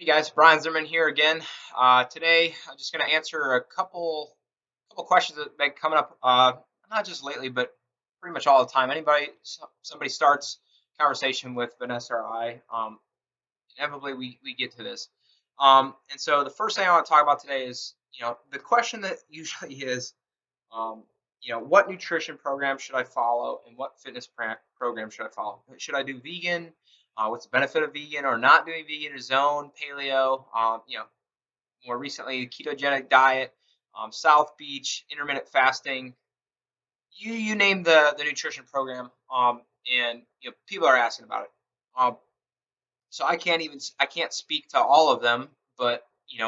Hey guys, Brian Zimmerman here again. Today, I'm just going to answer a couple questions that have been coming up, not just lately, but pretty much all the time. Somebody starts conversation with Vanessa or I, inevitably we get to this. And so the first thing I want to talk about today is, the question that usually is, um, what nutrition program should I follow and what program should I follow? Should I do vegan? What's the benefit of vegan or not doing vegan? Zone, paleo, more recently, the ketogenic diet, South Beach, intermittent fasting. You name the nutrition program, and people are asking about it. Um, so I can't speak to all of them, but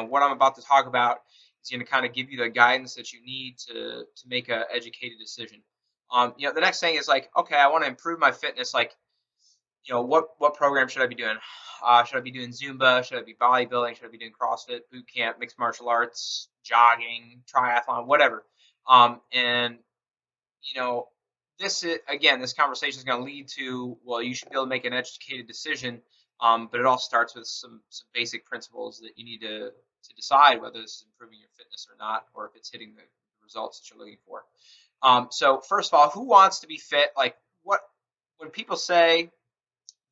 what I'm about to talk about is going to kind of give you the guidance that you need to make a educated decision. The next thing is like, okay, I want to improve my fitness. Like, what program should I be doing? Should I be doing Zumba? Should I be bodybuilding? Should I be doing CrossFit, boot camp, mixed martial arts, jogging, triathlon, whatever? And you know, this conversation is going to lead to, well, you should be able to make an educated decision. But it all starts with some basic principles that you need to decide whether this is improving your fitness or not, or if it's hitting the results that you're looking for. So first of all, who wants to be fit? Like, what when people say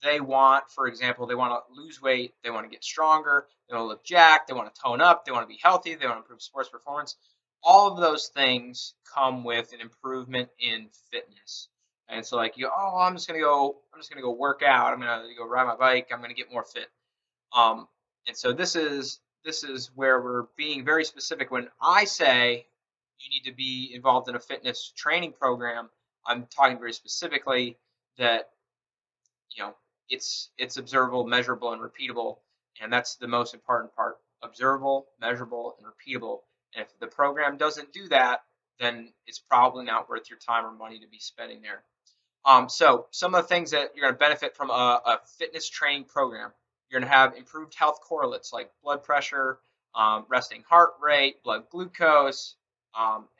they want, for example, they want to lose weight, they want to get stronger, they want to look jacked, they want to tone up, they want to be healthy, they want to improve sports performance. All of those things come with an improvement in fitness. And so like I'm just gonna go work out, I'm gonna go ride my bike, I'm gonna get more fit. Um, and so this is where we're being very specific. When I say you need to be involved in a fitness training program, I'm talking very specifically that you know it's observable, measurable, and repeatable, and that's the most important part: observable, measurable, and repeatable. And if the program doesn't do that, then it's probably not worth your time or money to be spending there. So some of the things that you're going to benefit from a fitness training program: you're going to have improved health correlates like blood pressure, resting heart rate, blood glucose,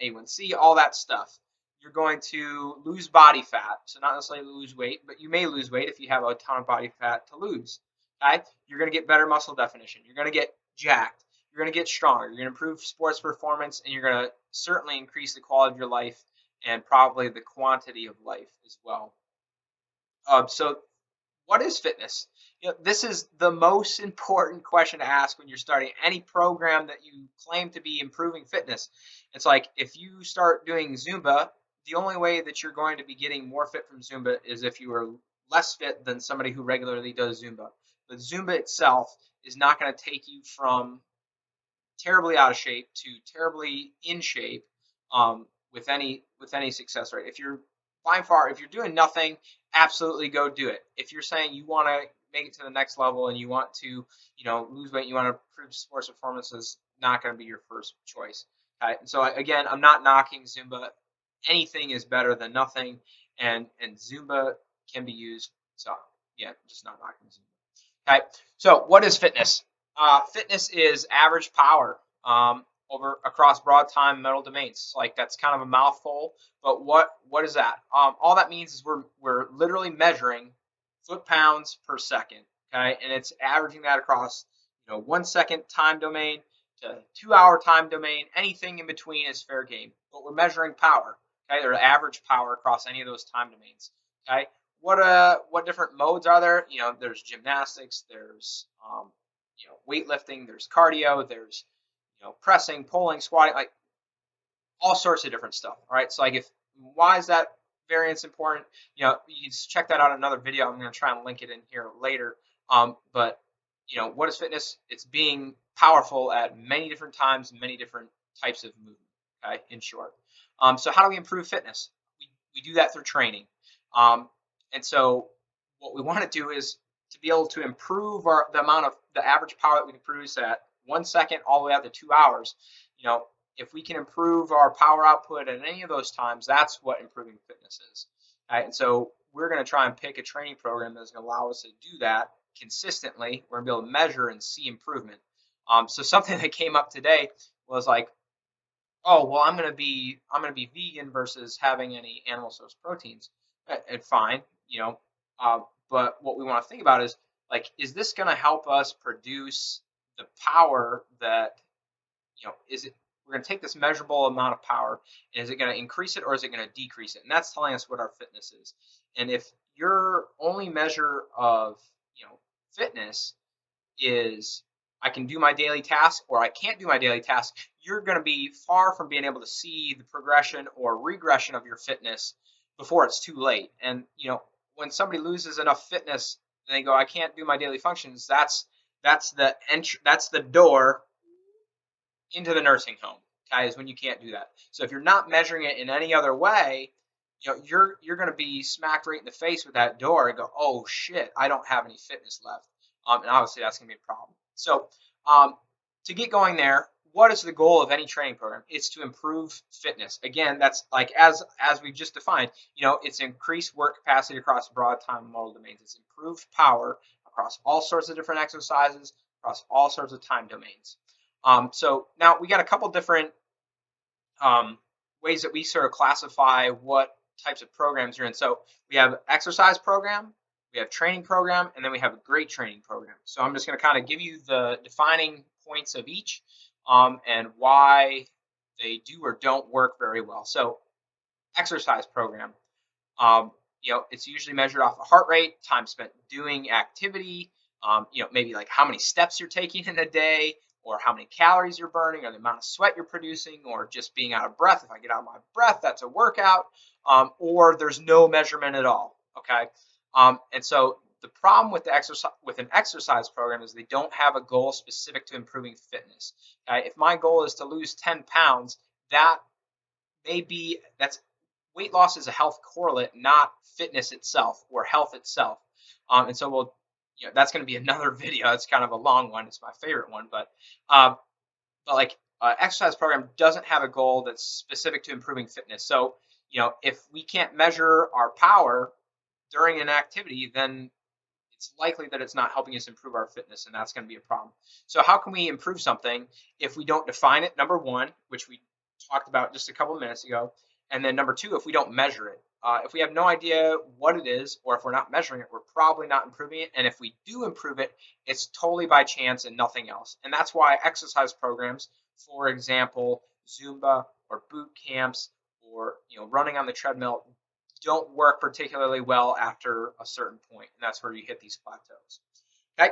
A1C, all that stuff. You're going to lose body fat, so not necessarily lose weight, but you may lose weight if you have a ton of body fat to lose. Okay, you're going to get better muscle definition. You're going to get jacked. You're going to get stronger. You're going to improve sports performance, and you're going to certainly increase the quality of your life and probably the quantity of life as well. So what is fitness? This is the most important question to ask when you're starting any program that you claim to be improving fitness. It's like if you start doing Zumba, the only way that you're going to be getting more fit from Zumba is if you are less fit than somebody who regularly does Zumba. But Zumba itself is not going to take you from terribly out of shape to terribly in shape, with any success rate. If you're by far, if you're doing nothing, absolutely go do it. If you're saying you want to make it to the next level and you want to, lose weight, you want to improve sports performance, is not going to be your first choice. Okay? And so again, I'm not knocking Zumba. Anything is better than nothing, and Zumba can be used. So yeah, just not knocking Zumba. Okay, so what is fitness? Fitness is average power, over across broad time mental domains. Like, that's kind of a mouthful, but what is that? All that means is we're literally measuring foot pounds per second. Okay, and it's averaging that across 1 second time domain to 2 hour time domain. Anything in between is fair game. But we're measuring power. Okay, or average power across any of those time domains. Okay, what different modes are there? There's gymnastics, there's weightlifting, there's cardio, there's pressing, pulling, squatting, like all sorts of different stuff. All right, so like, if why is that variance important? You can check that out in another video. I'm going to try and link it in here later. But what is fitness? It's being powerful at many different times, many different types of movement. Okay, in short. So how do we improve fitness? We do that through training. And so what we want to do is to be able to improve the amount of the average power that we can produce at 1 second all the way out to 2 hours. If we can improve our power output at any of those times, that's what improving fitness is. Right? And so we're going to try and pick a training program that's going to allow us to do that consistently. We're going to be able to measure and see improvement. So something that came up today was like, oh, well, I'm going to be vegan versus having any animal source proteins. And fine, but what we want to think about is, like, is this going to help us produce the power that, is it, we're going to take this measurable amount of power, and is it going to increase it or is it going to decrease it? And that's telling us what our fitness is. And if your only measure of, fitness is I can do my daily task or I can't do my daily task, you're going to be far from being able to see the progression or regression of your fitness before it's too late. And when somebody loses enough fitness and they go, I can't do my daily functions, that's the door into the nursing home. Okay, is when you can't do that. So if you're not measuring it in any other way, you're going to be smacked right in the face with that door and go, oh shit, I don't have any fitness left. And obviously that's going to be a problem. So to get going there, what is the goal of any training program? It's to improve fitness. Again, that's like as we just defined. It's increased work capacity across broad time and modal domains. It's improved power across all sorts of different exercises across all sorts of time domains. So now we got a couple different ways that we sort of classify what types of programs you're in. So we have exercise program, we have training program, and then we have a great training program. So I'm just going to kind of give you the defining points of each and why they do or don't work very well. So exercise program, it's usually measured off of heart rate, time spent doing activity, maybe like how many steps you're taking in a day, or how many calories you're burning, or the amount of sweat you're producing, or just being out of breath. If I get out of my breath, that's a workout, or there's no measurement at all. Okay, and so the problem with an exercise program is they don't have a goal specific to improving fitness. Okay? If my goal is to lose 10 pounds, that's weight loss is a health correlate, not fitness itself or health itself. And so that's going to be another video. It's kind of a long one. It's my favorite one, but like exercise program doesn't have a goal that's specific to improving fitness. So if we can't measure our power during an activity, then it's likely that it's not helping us improve our fitness, and that's going to be a problem. So how can we improve something if we don't define it? Number one, which we talked about just a couple of minutes ago, and then number two, if we don't measure it. If we have no idea what it is, or if we're not measuring it, we're probably not improving it. And if we do improve it, it's totally by chance and nothing else. And that's why exercise programs, for example, Zumba or boot camps, or running on the treadmill, don't work particularly well after a certain point. And that's where you hit these plateaus. Okay.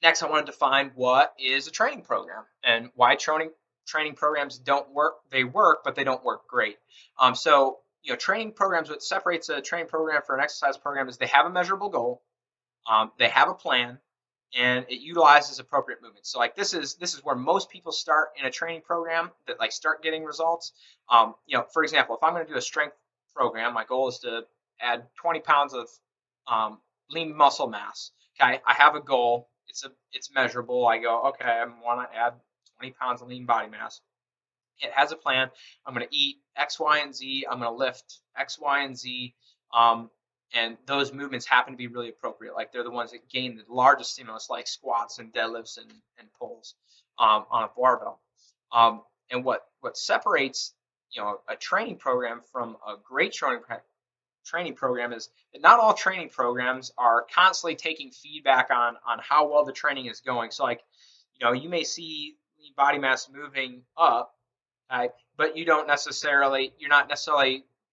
Next, I want to define what is a training program and why training programs don't work. They work, but they don't work great. So training programs, what separates a training program from an exercise program is they have a measurable goal, they have a plan, and it utilizes appropriate movements. So like this is where most people start in a training program that like start getting results. For example, if I'm going to do a strength program, my goal is to add 20 pounds of lean muscle mass. Okay, I have a goal. It's measurable. I go, okay, I want to add 20 pounds of lean body mass. It has a plan. I'm going to eat X, Y, and Z. I'm going to lift X, Y, and Z. And those movements happen to be really appropriate. Like they're the ones that gain the largest stimulus, like squats and deadlifts and pulls on a barbell. And what separates a training program from a great training program is that not all training programs are constantly taking feedback on how well the training is going. So like you may see body mass moving up, but you're not necessarily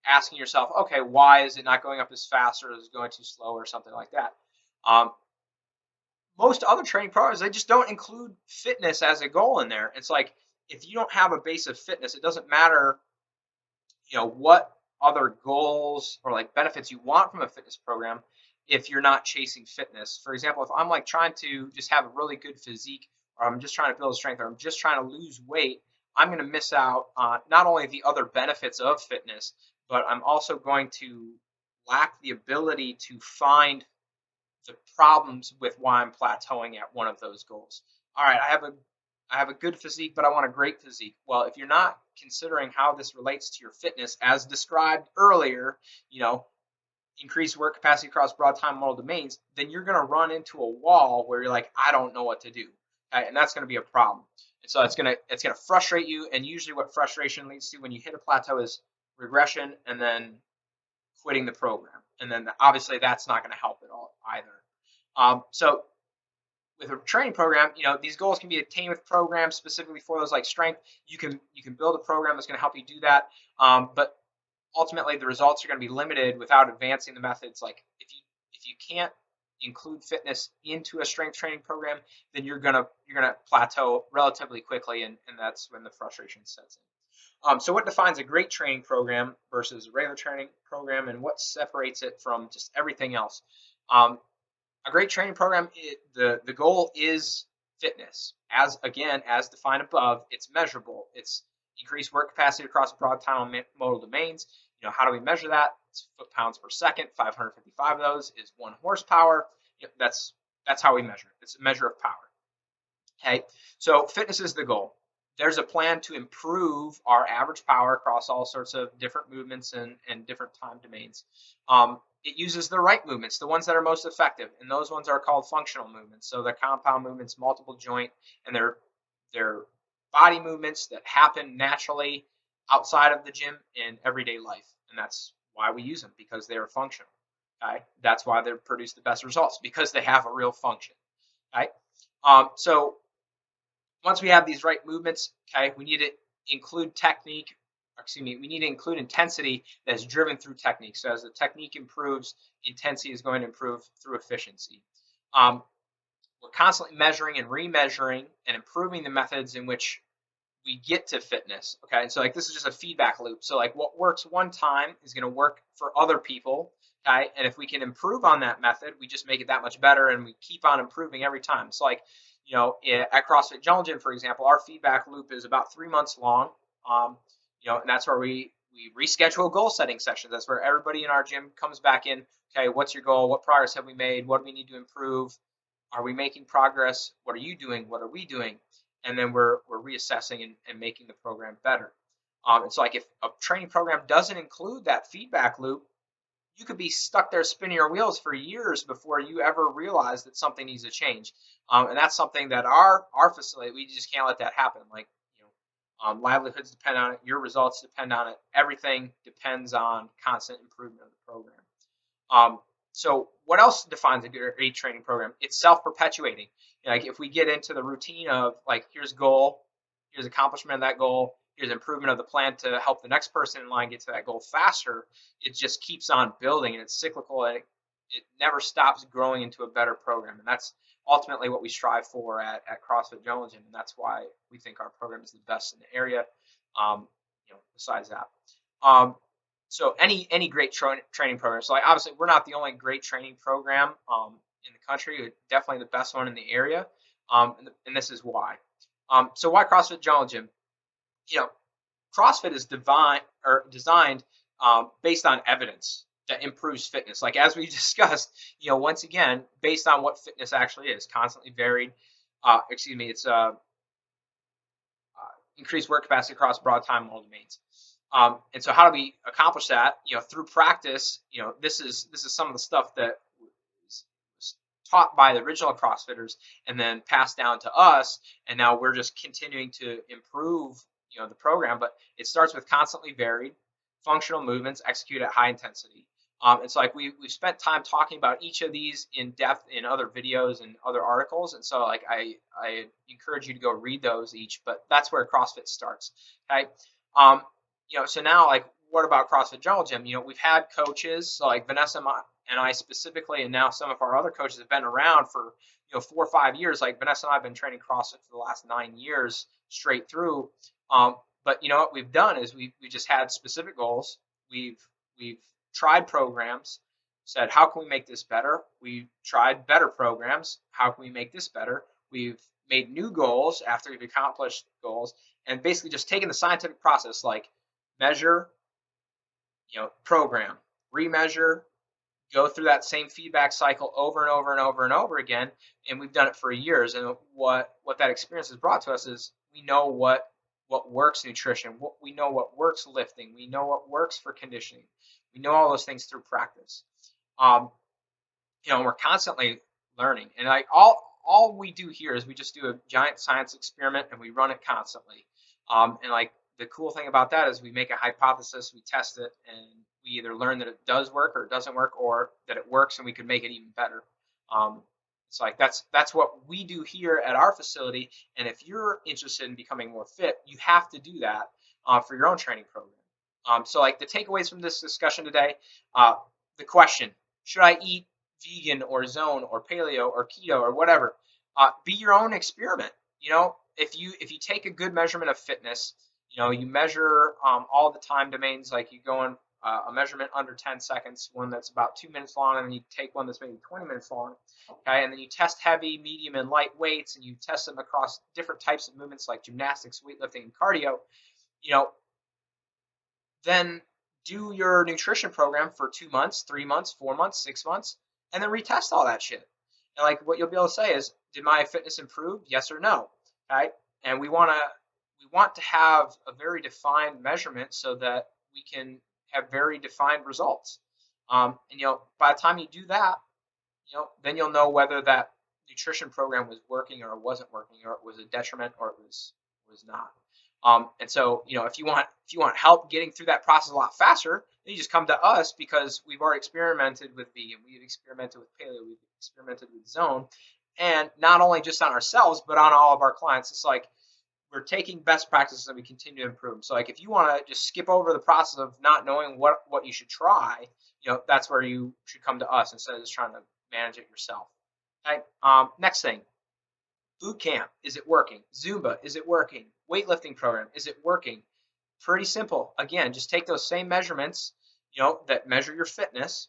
asking yourself, okay, why is it not going up as fast, or is it going too slow, or something like that. Most other training programs, they just don't include fitness as a goal in there. It's like if you don't have a base of fitness, it doesn't matter what other goals or like benefits you want from a fitness program if you're not chasing fitness. For example, if I'm like trying to just have a really good physique, or I'm just trying to build strength, or I'm just trying to lose weight, I'm going to miss out on not only the other benefits of fitness, but I'm also going to lack the ability to find the problems with why I'm plateauing at one of those goals. All right, I have a good physique, but I want a great physique. Well, if you're not considering how this relates to your fitness, as described earlier, increase work capacity across broad time and modal domains, then you're going to run into a wall where you're like, I don't know what to do. Okay? And that's going to be a problem. And so it's going to frustrate you. And usually what frustration leads to when you hit a plateau is regression and then quitting the program. And then obviously that's not going to help at all either. So with a training program, these goals can be attained with programs specifically for those, like strength. You can build a program that's going to help you do that. But ultimately, the results are going to be limited without advancing the methods. Like if you can't include fitness into a strength training program, then you're gonna plateau relatively quickly, and that's when the frustration sets in. So what defines a great training program versus a regular training program, and what separates it from just everything else? A great training program, the goal is fitness. As defined above, it's measurable. It's increased work capacity across broad time modal domains. How do we measure that? It's foot-pounds per second. 555 of those is 1 horsepower. That's how we measure it. It's a measure of power. Okay, so fitness is the goal. There's a plan to improve our average power across all sorts of different movements and different time domains. It uses the right movements, the ones that are most effective, and those ones are called functional movements. So they're compound movements, multiple joint, and they're body movements that happen naturally outside of the gym in everyday life, and that's why we use them, because they are functional. Okay, that's why they produce the best results, because they have a real function. Okay, so once we have these right movements, okay, we need to include technique. Excuse me, we need to include intensity that's driven through technique. So as the technique improves, intensity is going to improve through efficiency. We're constantly measuring and remeasuring and improving the methods in which we get to fitness. Okay, so like this is just a feedback loop. So like what works one time is going to work for other people. Okay, and if we can improve on that method, we just make it that much better, and we keep on improving every time. So like at CrossFit Jungle Gym, for example, our feedback loop is about 3 months long. And that's where we reschedule goal setting sessions. That's where everybody in our gym comes back in. Okay, what's your goal? What progress have we made? What do we need to improve? Are we making progress? What are you doing? What are we doing? And then we're reassessing and making the program better. It's like if a training program doesn't include that feedback loop, you could be stuck there spinning your wheels for years before you ever realize that something needs to change. And that's something that our facility, we just can't let that happen. Like, livelihoods depend on it. Your results depend on it. Everything depends on constant improvement of the program. So what else defines a great training program? It's self-perpetuating. Like if we get into the routine of like, here's goal, here's accomplishment of that goal, here's improvement of the plan to help the next person in line get to that goal faster, it just keeps on building, and it's cyclical, and it never stops growing into a better program. And that's ultimately what we strive for at CrossFit Jungle Gym, and that's why we think our program is the best in the area. Besides that. So any great training program. So like obviously we're not the only great training program in the country. We're definitely the best one in the area, and this is why. So why CrossFit Jungle Gym? CrossFit is designed based on evidence that improves fitness. Like as we discussed, once again, based on what fitness actually is, constantly varied. It's increased work capacity across broad time modal domains. And so how do we accomplish that? Through practice. This is some of the stuff that was taught by the original CrossFitters and then passed down to us, and now we're just continuing to improve the program. But it starts with constantly varied functional movements executed at high intensity. It's like we've spent time talking about each of these in depth in other videos and other articles, and so like I encourage you to go read those each. But that's where CrossFit starts. Okay. So now, like, what about CrossFit Jungle Gym? We've had coaches, so like Vanessa and I specifically, and now some of our other coaches have been around for 4 or 5 years. Like Vanessa and I have been training CrossFit for the last 9 years straight through. But what we've done is we just had specific goals. We've tried programs, said how can we make this better? We've tried better programs. How can we make this better? We've made new goals after we've accomplished goals, and basically just taken the scientific process, like measure, program, remeasure, go through that same feedback cycle over and over and over and over again. And we've done it for years. And what that experience has brought to us is we know what works nutrition, we know what works lifting, we know what works for conditioning. We know all those things through practice. And we're constantly learning. And like all we do here is we just do a giant science experiment, and we run it constantly. And like the cool thing about that is we make a hypothesis, we test it, and we either learn that it does work or it doesn't work, or that it works and we could make it even better. It's like that's what we do here at our facility. And if you're interested in becoming more fit, you have to do that for your own training program. So like the takeaways from this discussion today, uh, the question: should I eat vegan or zone or paleo or keto or whatever? Be your own experiment. If you take a good measurement of fitness, you measure all the time domains, like you go in a measurement under 10 seconds, one that's about 2 minutes long, and then you take one that's maybe 20 minutes long. Okay, and then you test heavy, medium, and light weights, and you test them across different types of movements like gymnastics, weightlifting, and cardio. You know, then do your nutrition program for 2 months, 3 months, 4 months, 6 months, and then retest all that shit. And like what you'll be able to say is, did my fitness improve? Yes or no? Okay. And we want to have a very defined measurement so that we can have very defined results. And by the time you do that, then you'll know whether that nutrition program was working or it wasn't working, or it was a detriment or it was not. And so, if you want help getting through that process a lot faster, then you just come to us, because we've already experimented with vegan, we've experimented with paleo, we've experimented with zone, and not only just on ourselves, but on all of our clients. It's like we're taking best practices and we continue to improve. So like if you want to just skip over the process of not knowing what you should try, that's where you should come to us instead of just trying to manage it yourself. Okay. Next thing, boot camp, is it working? Zumba, is it working? Weightlifting program, is it working? Pretty simple. Again, just take those same measurements, that measure your fitness,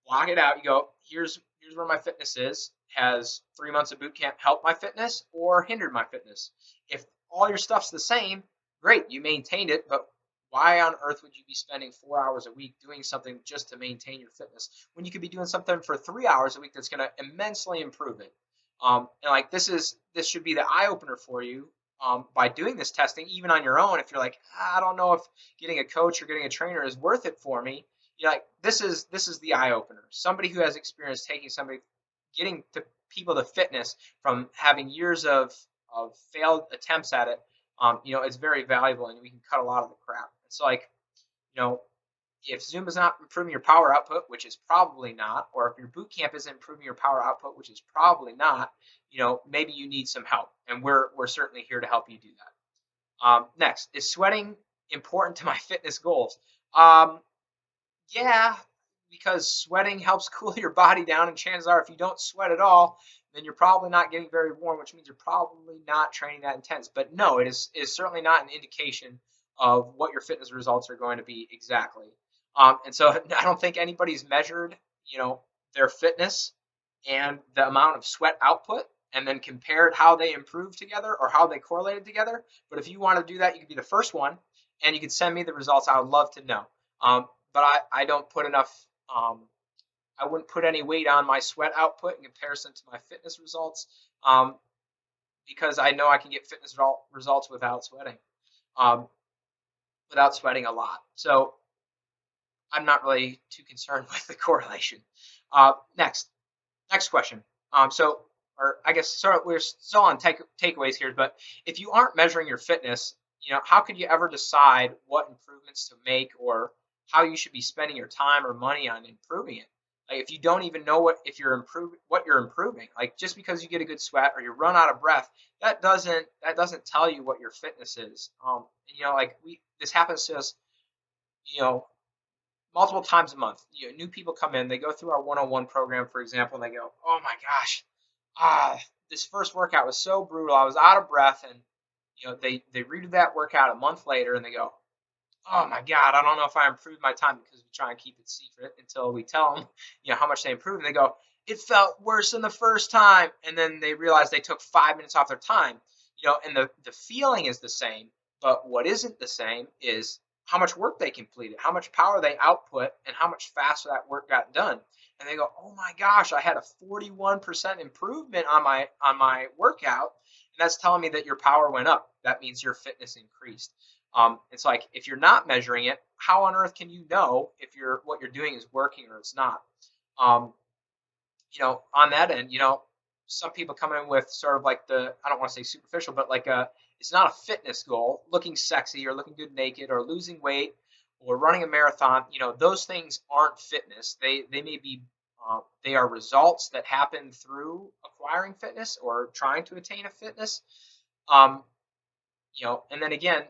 block it out. You go, here's where my fitness is. Has 3 months of boot camp helped my fitness or hindered my fitness? If all your stuff's the same, great, you maintained it, but why on earth would you be spending 4 hours a week doing something just to maintain your fitness when you could be doing something for 3 hours a week that's going to immensely improve it? And like this should be the eye opener for you, by doing this testing, even on your own. If you're like, I don't know if getting a coach or getting a trainer is worth it for me, you're like, this is the eye opener. Somebody who has experience getting to people to fitness from having years of failed attempts at it, it's very valuable, and we can cut a lot of the crap. It's like, if Zumba's not improving your power output, which is probably not, or if your boot camp isn't improving your power output, which is probably not, maybe you need some help, and we're certainly here to help you do that. Next, is sweating important to my fitness goals? Yeah, because sweating helps cool your body down, and chances are, if you don't sweat at all, then you're probably not getting very warm, which means you're probably not training that intense. But no, it is certainly not an indication of what your fitness results are going to be exactly. And so I don't think anybody's measured, their fitness and the amount of sweat output and then compared how they improved together or how they correlated together. But if you want to do that, you can be the first one, and you can send me the results. I would love to know. But I don't put enough, I wouldn't put any weight on my sweat output in comparison to my fitness results, because I know I can get fitness results without sweating a lot. So I'm not really too concerned with the correlation. Next question. Or I guess we're still on takeaways here, but if you aren't measuring your fitness, how could you ever decide what improvements to make or how you should be spending your time or money on improving it? Like if you don't even know what you're improving, like just because you get a good sweat or you run out of breath, that doesn't tell you what your fitness is. This happens to us, multiple times a month. New people come in, they go through our 101 program, for example, and they go, oh my gosh, this first workout was so brutal. I was out of breath. And, they redo that workout a month later and they go, oh my God, I don't know if I improved my time, because we try and keep it secret until we tell them, how much they improved. And they go, it felt worse than the first time. And then they realize they took 5 minutes off their time, and the feeling is the same, but what isn't the same is how much work they completed, how much power they output, and how much faster that work got done. And they go, oh my gosh, I had a 41% improvement on my workout. And that's telling me that your power went up. That means your fitness increased. It's like, if you're not measuring it, how on earth can you know if what you're doing is working or it's not? On that end, some people come in with sort of like I don't want to say superficial, but like it's not a fitness goal, looking sexy or looking good naked or losing weight or running a marathon. Those things aren't fitness. They may be They are results that happen through acquiring fitness or trying to attain a fitness. Um, and then again,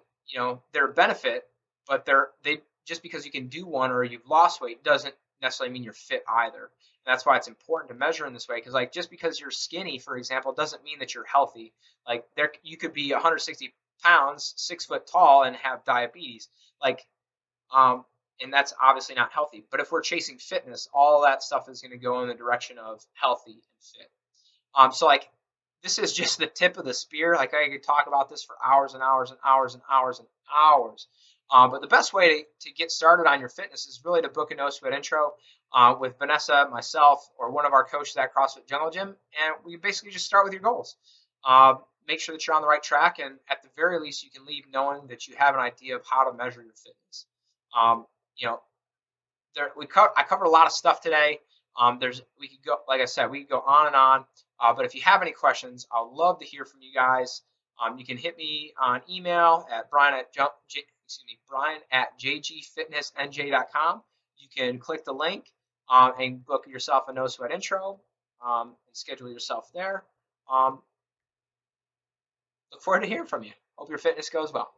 they're a benefit, but they just because you can do one or you've lost weight doesn't necessarily mean you're fit either. And that's why it's important to measure in this way, because like just because you're skinny, for example, doesn't mean that you're healthy. Like you could be 160 pounds, 6 foot tall, and have diabetes. Like, um, and that's obviously not healthy. But if we're chasing fitness, all that stuff is going to go in the direction of healthy and fit. So like this is just the tip of the spear. Like I could talk about this for hours and hours and hours and hours and hours. But the best way to get started on your fitness is really to book a no sweat intro with Vanessa, myself, or one of our coaches at CrossFit Jungle Gym, and we basically just start with your goals. Make sure that you're on the right track, and at the very least, you can leave knowing that you have an idea of how to measure your fitness. Um, you know, I covered a lot of stuff today. We could go, like I said, we could go on and on. But if you have any questions, I'd love to hear from you guys. You can hit me on email at Brian at jgfitnessnj.com. You can click the link and book yourself a no sweat intro and schedule yourself there. Look forward to hearing from you. Hope your fitness goes well.